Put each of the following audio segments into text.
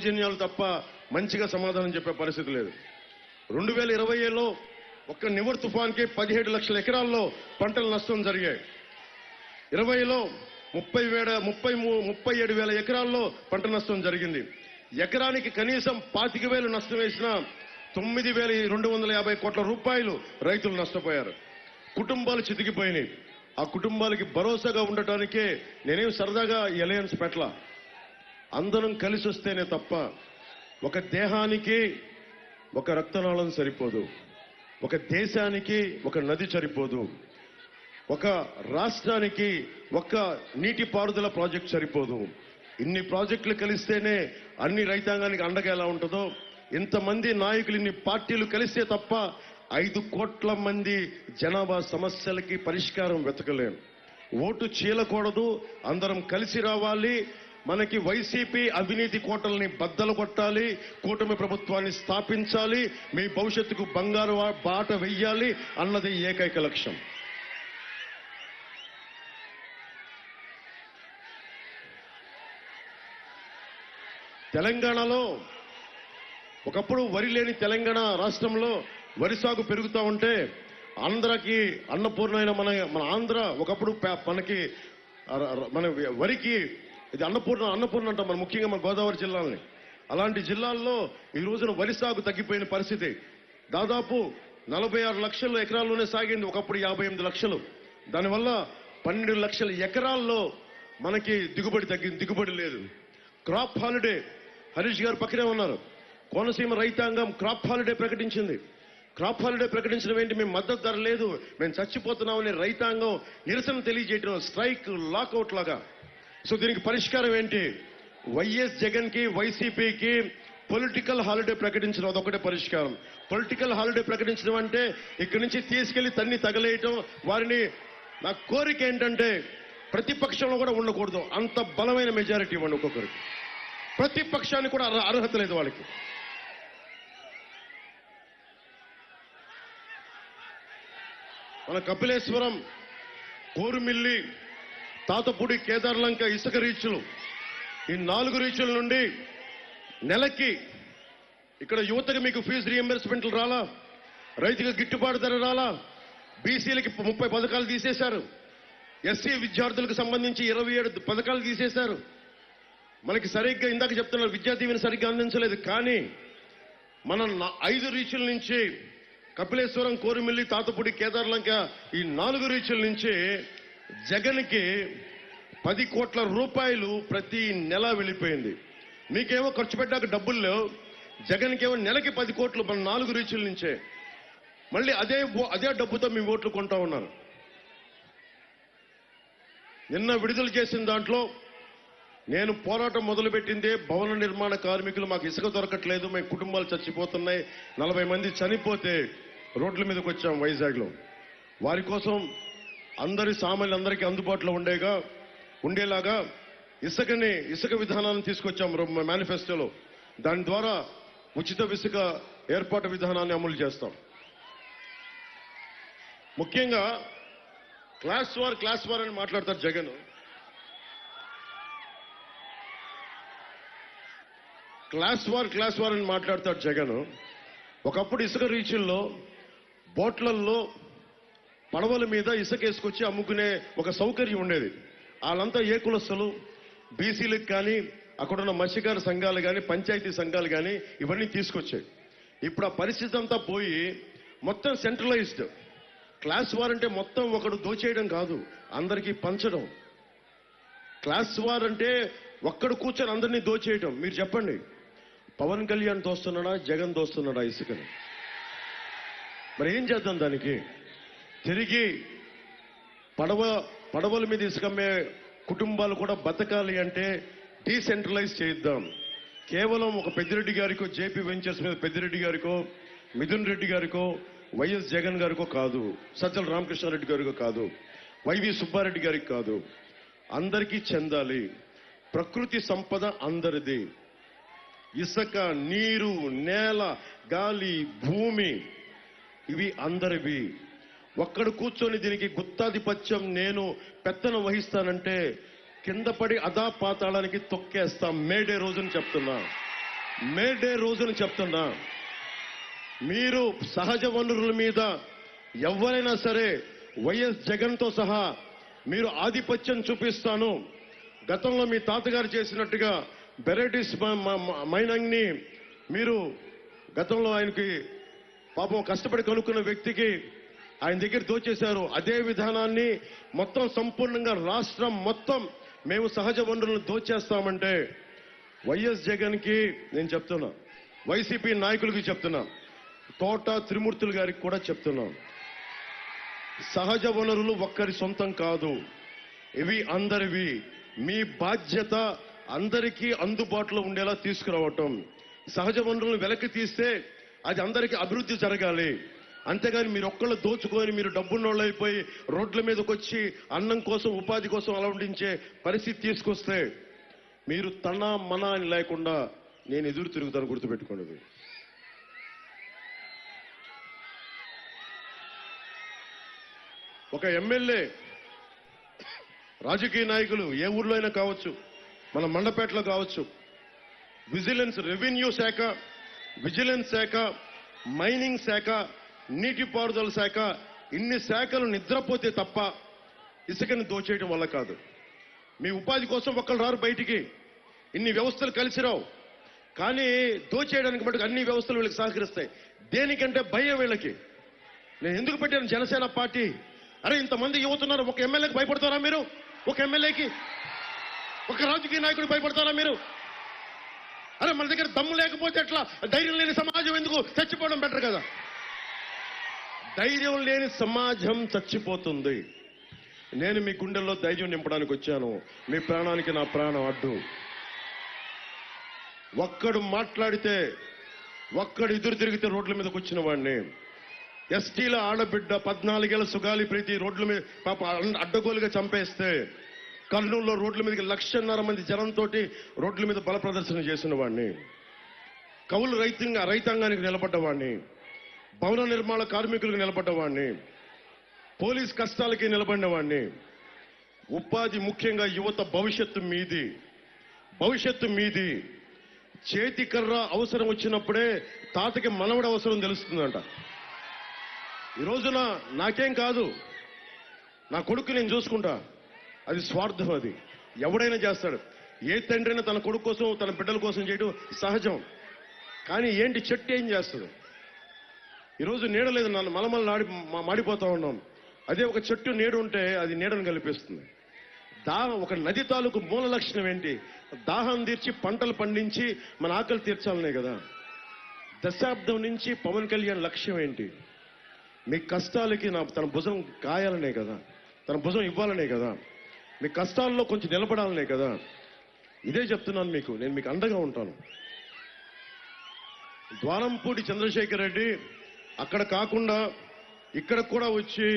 జన్యాలు తప్ప మంచిగా సమాధానం చెప్పే పరిస్థితి లేదు. 2020లో ఒక్క నివర్ తుఫాన్కి 17 లక్షల ఎకరాల్లో పంటల నష్టం జరిగాయి. 20లో 37,000 ఎకరాల్లో పంట నష్టం జరిగింది. ఎకరానికి కనీసం 25,000 నష్టం వేసిన 9,250 కోట్ల రూపాయలు రైతులు నష్టపోయారు. కుటుంబాలు చితికిపోయినాయి. ఆ కుటుంబాలకి భరోసాగా ఉండటానికే నేనేం సరదాగా ఈ అలయన్స్ పెట్టలా. అందరం కలిసి వస్తేనే తప్ప ఒక దేహానికి ఒక రక్తనాళం సరిపోదు, ఒక దేశానికి ఒక నది సరిపోదు, ఒక రాష్ట్రానికి ఒక నీటిపారుదల ప్రాజెక్ట్ సరిపోదు. ఇన్ని ప్రాజెక్టులు కలిస్తేనే అన్ని రైతాంగానికి అండగా ఎలా ఉంటుందో, ఇంతమంది నాయకులు ఇన్ని పార్టీలు కలిస్తే తప్ప 5 కోట్ల మంది జనాభా సమస్యలకి పరిష్కారం వెతకలేం. ఓటు చీలకూడదు, అందరం కలిసి రావాలి. మనకి వైసీపీ అవినీతి కోటల్ని బద్దలు కొట్టాలి, కూటమి ప్రభుత్వాన్ని స్థాపించాలి, మీ భవిష్యత్తుకు బంగారు బాట వెయ్యాలి అన్నది ఏకైక లక్ష్యం. తెలంగాణలో ఒకప్పుడు వరి లేని తెలంగాణ రాష్ట్రంలో వరి సాగు పెరుగుతూ ఉంటే ఆంధ్రాకి అన్నపూర్ణ అయిన మన ఆంధ్ర ఒకప్పుడు మనకి మన వరికి ఇది అన్నపూర్ణ అంటాం మన ముఖ్యంగా మన గోదావరి జిల్లాలని. అలాంటి జిల్లాల్లో ఈ రోజున వరి సాగు తగ్గిపోయిన పరిస్థితి. దాదాపు 46 లక్షల ఎకరాల్లోనే సాగింది, ఒకప్పుడు 58 లక్షలు. దానివల్ల 12 లక్షల ఎకరాల్లో మనకి దిగుబడి లేదు. క్రాప్ హాలిడే హరీష్ గారు పక్కనే ఉన్నారు. కోనసీమ రైతాంగం క్రాప్ హాలిడే ప్రకటించింది. క్రాప్ హాలిడే ప్రకటించడం ఏంటి? మేము మద్దతు ధర లేదు, మేము చచ్చిపోతున్నామని రైతాంగం నిరసన తెలియజేయడం, స్ట్రైక్ లాకౌట్ లాగా. సో దీనికి పరిష్కారం ఏంటి? వైఎస్ జగన్ కి వైసీపీకి పొలిటికల్ హాలిడే ప్రకటించడం అదొకటే పరిష్కారం. పొలిటికల్ హాలిడే ప్రకటించడం అంటే ఇక్కడి నుంచి తీసుకెళ్లి తన్ని తగలేయటం. వారిని నా కోరిక ఏంటంటే ప్రతిపక్షంలో కూడా ఉండకూడదు, అంత బలమైన మెజారిటీ ఇవ్వండి ఒక్కొక్కరికి. ప్రతిపక్షానికి కూడా అర్హత లేదు వాళ్ళకి. మన కపిలేశ్వరం, కోరుమిల్లి, తాతపూడి, కేదార్లంక ఇసుక రీచ్లు, ఈ 4 రీచ్ల నుండి నెలకి ఇక్కడ యువతకి మీకు ఫీజు రీఎంబర్స్మెంట్లు రాలా, రైతుకి గిట్టుబాటు ధర రాలా, బీసీలకి 30 పథకాలు తీసేశారు, ఎస్సీ విద్యార్థులకు సంబంధించి 27 పథకాలు తీసేశారు. మనకి సరిగ్గా ఇందాక చెప్తున్నారు విద్యా దీవెన సరిగ్గా అందించలేదు. కానీ మన 5 రీచ్ల నుంచి కపిలేశ్వరం, కోరుమిల్లి, తాతపూడి, కేదార్లంక ఈ 4 రీచ్ల నుంచి జగన్కి 10 కోట్ల రూపాయలు ప్రతి నెల వెళ్ళిపోయింది. మీకేమో ఖర్చు పెట్టాక డబ్బులు లేవు, జగన్కేమో నెలకి 10 కోట్లు మన 4 రీచ్ల నుంచే. మళ్ళీ అదే డబ్బుతో మీ ఓట్లు కొంటా ఉన్నారు. నిన్న విడుదల చేసిన దాంట్లో నేను పోరాటం మొదలుపెట్టిందే భవన నిర్మాణ కార్మికులు, మాకు ఇసుక దొరకట్లేదు, మేము కుటుంబాలు చచ్చిపోతున్నాయి, 40 మంది చనిపోతే రోడ్ల మీదకి వచ్చాం వైజాగ్లో. వారి కోసం సామాన్యులందరికీ అందుబాటులో ఉండేలాగా ఇసుక విధానాన్ని తీసుకొచ్చాం మేనిఫెస్టోలో. దాని ద్వారా ఉచిత ఇసుక ఏర్పాటు విధానాన్ని అమలు చేస్తాం. ముఖ్యంగా క్లాస్ వార్ అని మాట్లాడతారు జగన్. క్లాస్ వార్ అని మాట్లాడతాడు జగన్. ఒకప్పుడు ఇసుక రీచుల్లో బోట్లల్లో పడవల మీద ఇసుక వేసుకొచ్చి అమ్ముకునే ఒక సౌకర్యం ఉండేది. వాళ్ళంతా ఏ కులస్తులు, బీసీలకు కానీ అక్కడున్న మత్స్యకార సంఘాలు కానీ పంచాయతీ సంఘాలు కానీ ఇవన్నీ తీసుకొచ్చాయి. ఇప్పుడు ఆ పరిస్థితి అంతా పోయి మొత్తం సెంట్రలైజ్డ్. క్లాస్ వార్ అంటే మొత్తం ఒకడు దోచేయడం కాదు, అందరికీ పంచడం. క్లాస్ వార్ అంటే ఒక్కడు కూర్చొని అందరినీ దోచేయడం. మీరు చెప్పండి, పవన్ కళ్యాణ్ దోస్తున్నాడా, జగన్ దోస్తున్నాడా ఇసుకని? మరి ఏం చేద్దాం దానికి? తిరిగి పడవల మీద ఇసుకమ్మే కుటుంబాలు కూడా బతకాలి అంటే డీసెంట్రలైజ్ చేద్దాం. కేవలం ఒక పెద్దిరెడ్డి గారికో, జేపీ వెంచర్స్ మీద పెద్దిరెడ్డి గారికో, మిథున్ రెడ్డి గారికో, వైఎస్ జగన్ గారికో కాదు, సజ్జల రామకృష్ణారెడ్డి గారికో కాదు, వైవి సుబ్బారెడ్డి గారికి కాదు, అందరికీ చెందాలి. ప్రకృతి సంపద అందరిది. ఇసుక, నీరు, నేల, గాలి, భూమి ఇవి అందరివి. ఒక్కడు కూర్చొని దీనికి గుత్తాధిపత్యం నేను పెత్తనం వహిస్తానంటే కింద పడి అదా పాతాళానికి తొక్కేస్తాం. మేడే రోజుని చెప్తున్నా. మే డే రోజున చెప్తున్నా, మీరు సహజ వనరుల మీద ఎవరైనా సరే వైఎస్ జగన్తో సహా మీరు ఆధిపత్యం చూపిస్తాను, గతంలో మీ తాతగారు చేసినట్టుగా బెరెటిస్ మైనింగ్ ని మీరు గతంలో ఆయనకి పాపం కష్టపడి కనుక్కున్న వ్యక్తికి ఆయన దగ్గర దోచేశారు, అదే విధానాన్ని మొత్తం సంపూర్ణంగా రాష్ట్రం మొత్తం మేము సహజ వనరులను దోచేస్తామంటే వైఎస్ జగన్ కి నేను చెప్తున్నా, వైసీపీ నాయకులకి చెప్తున్నా, తోట త్రిమూర్తులు గారికి కూడా చెప్తున్నాం, సహజ వనరులు ఒక్కరి సొంతం కాదు, ఇవి అందరివి. మీ బాధ్యత అందరికీ అందుబాటులో ఉండేలా తీసుకురావటం. సహజ వనరులను వెనక్కి తీస్తే అది అందరికీ అభివృద్ధి జరగాలి. అంతేగాని మీరు ఒక్కళ్ళు దోచుకొని మీరు డబ్బున్నోళ్ళు అయిపోయి రోడ్ల మీదకి వచ్చి అన్నం కోసం ఉపాధి కోసం అలవడించే పరిస్థితి తీసుకొస్తే మీరు తన మన అని లేకుండా నేను ఎదురు తిరుగుతాను, గుర్తుపెట్టుకోండి. ఒక ఎమ్మెల్యే, రాజకీయ నాయకులు ఏ ఊర్లో అయినా కావచ్చు, మన మండపేటలో కావచ్చు, విజిలెన్స్, రెవెన్యూ శాఖ, విజిలెన్స్ శాఖ, మైనింగ్ శాఖ, నీటిపారుదల శాఖ, ఇన్ని శాఖలు నిద్రపోతే తప్ప ఇసుకని దోచేయడం వల్ల కాదు. మీ ఉపాధి కోసం ఒక్కరు రారు బయటికి, ఇన్ని వ్యవస్థలు కలిసి రావు. కానీ దోచేయడానికి మటుకు అన్ని వ్యవస్థలు వీళ్ళకి సహకరిస్తాయి. దేనికంటే భయం వీళ్ళకి. నేను ఎందుకు పెట్టాను జనసేన పార్టీ? అరే ఇంతమంది యువతున్నారు, ఒక ఎమ్మెల్యేకి భయపడతారా మీరు? ఒక ఎమ్మెల్యేకి, ఒక రాజకీయ నాయకుడికి భయపడతారా మీరు? అరే మన దగ్గర దమ్ము లేకపోతే ఎట్లా? ధైర్యం లేని సమాజం ఎందుకు? చచ్చిపోవడం బెటర్ కదా. ధైర్యం లేని సమాజం చచ్చిపోతుంది. నేను మీ గుండెల్లో ధైర్యం నింపడానికి వచ్చాను. మీ ప్రాణానికి నా ప్రాణం అడ్డు. ఒక్కడు మాట్లాడితే, ఒక్కడు ఎదురు తిరిగితే రోడ్ల మీదకి వచ్చిన వాడిని. ఎస్టీల ఆడబిడ్డ 14 ఏళ్ల సుగాలి ప్రీతి రోడ్ల మీద పాప అడ్డగోలుగా చంపేస్తే కర్నూలులో రోడ్ల మీదకి 1,50,000 మంది జనంతో రోడ్ల మీద బల ప్రదర్శన చేసిన వాడిని. కౌలు రైతాంగానికి నిలబడ్డవాడిని, భవన నిర్మాణ కార్మికులకు నిలబడ్డవాడిని, పోలీస్ కష్టాలకి నిలబడిన వాడిని. ఉపాధి ముఖ్యంగా యువత భవిష్యత్తు మీది, భవిష్యత్తు మీది. చేతి కర్ర అవసరం వచ్చినప్పుడే తాతకి మనవడ అవసరం తెలుస్తుందంట. ఈ రోజున నాకేం కాదు, నా కొడుకు నేను చూసుకుంటా, అది స్వార్థం. అది ఎవడైనా చేస్తాడు. ఏ తండ్రైనా తన కొడుకు కోసం, తన బిడ్డల కోసం చేయడం సహజం. కానీ ఏంటి, చెట్టు ఏం చేస్తుంది? ఈరోజు నీడ లేదు, నన్ను మలమల మాడిపోతా ఉన్నాం. అదే ఒక చెట్టు నీడ ఉంటే అది నీడను కల్పిస్తుంది. ఒక నది తాలూకు మూల లక్షణం ఏంటి? దాహం తీర్చి పంటలు పండించి మన ఆకలి తీర్చాలనే కదా. దశాబ్దం నుంచి పవన్ కళ్యాణ్ లక్ష్యం ఏంటి? మీ కష్టాలకి తన భుజం కాయాలనే కదా, తన భుజం ఇవ్వాలనే కదా, మీ కష్టాల్లో కొంచెం నిలబడాలనే కదా. ఇదే చెప్తున్నాను మీకు, నేను మీకు అండగా ఉంటాను. ద్వారంపూడి చంద్రశేఖర్ రెడ్డి అక్కడ కాకుండా ఇక్కడ కూడా వచ్చి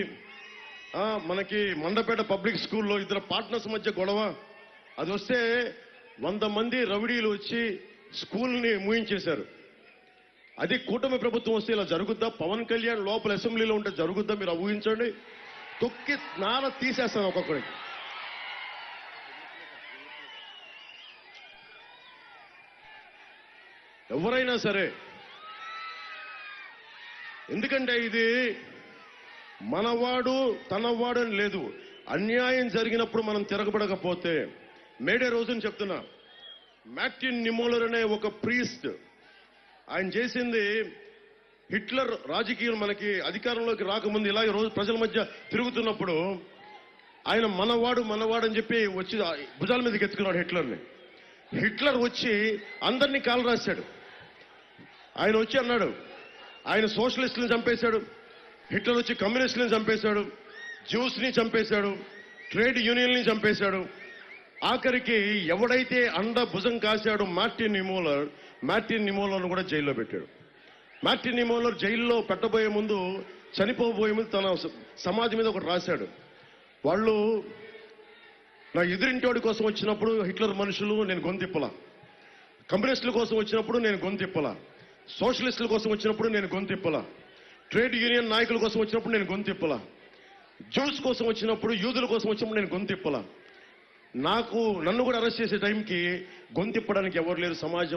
మనకి మండపేట పబ్లిక్ స్కూల్లో ఇద్దరు పార్ట్నర్స్ మధ్య గొడవ, అది వస్తే 100 మంది రౌడీలు వచ్చి స్కూల్ని మూయించేశారు. అది కూటమి ప్రభుత్వం వస్తే ఇలా జరుగుద్దా? పవన్ కళ్యాణ్ లోపల అసెంబ్లీలో ఉంటే జరుగుద్దా? మీరు ఊహించండి. తొక్కి నార తీసేస్తాను ఒక్కొక్కడికి. ఎవరైనా సరే, ఎందుకంటే ఇది మనవాడు తనవాడు అని లేదు. అన్యాయం జరిగినప్పుడు మనం తిరగబడకపోతే, మేడే రోజుని చెప్తున్నా, మార్టిన్ నిమోలర్ అనే ఒక ప్రీస్ట్, ఆయన చేసింది హిట్లర్ రాజకీయం మనకి అధికారంలోకి రాకముందు ఇలాగే రోజు ప్రజల మధ్య తిరుగుతున్నప్పుడు ఆయన మనవాడు అని చెప్పి వచ్చి భుజాల మీదకి ఎత్తుకున్నాడు హిట్లర్ని. హిట్లర్ వచ్చి అందరినీ కాలు రాశాడు. ఆయన వచ్చి అన్నాడు, ఆయన సోషలిస్టులను చంపేశాడు, హిట్లర్ వచ్చి కమ్యూనిస్టులను చంపేశాడు, జ్యూస్ని చంపేశాడు, ట్రేడ్ యూనియన్ని చంపేశాడు. ఆఖరికి ఎవడైతే అండ భుజం కాశాడో మార్టిన్ నిమోలర్ను కూడా జైల్లో పెట్టాడు. మార్టిన్ నిమోలర్ జైల్లో పెట్టబోయే ముందు, చనిపోబోయే ముందు తన సమాధి మీద ఒకటి రాశాడు. వాళ్ళు నా ఎదురింటోడి కోసం వచ్చినప్పుడు హిట్లర్ మనుషులు నేను గొంతిప్పలా, కమ్యూనిస్టుల కోసం వచ్చినప్పుడు నేను గొంతిప్పలా, సోషలిస్టుల కోసం వచ్చినప్పుడు నేను గొంతిప్పలా, ట్రేడ్ యూనియన్ నాయకుల కోసం వచ్చినప్పుడు నేను గొంతిప్పలా, జూస్ కోసం వచ్చినప్పుడు, యూదుల కోసం వచ్చినప్పుడు నేను గొంతిప్పలా. నన్ను కూడా అరెస్ట్ చేసే టైంకి గొంతిప్పడానికి ఎవరు లేరు సమాజం.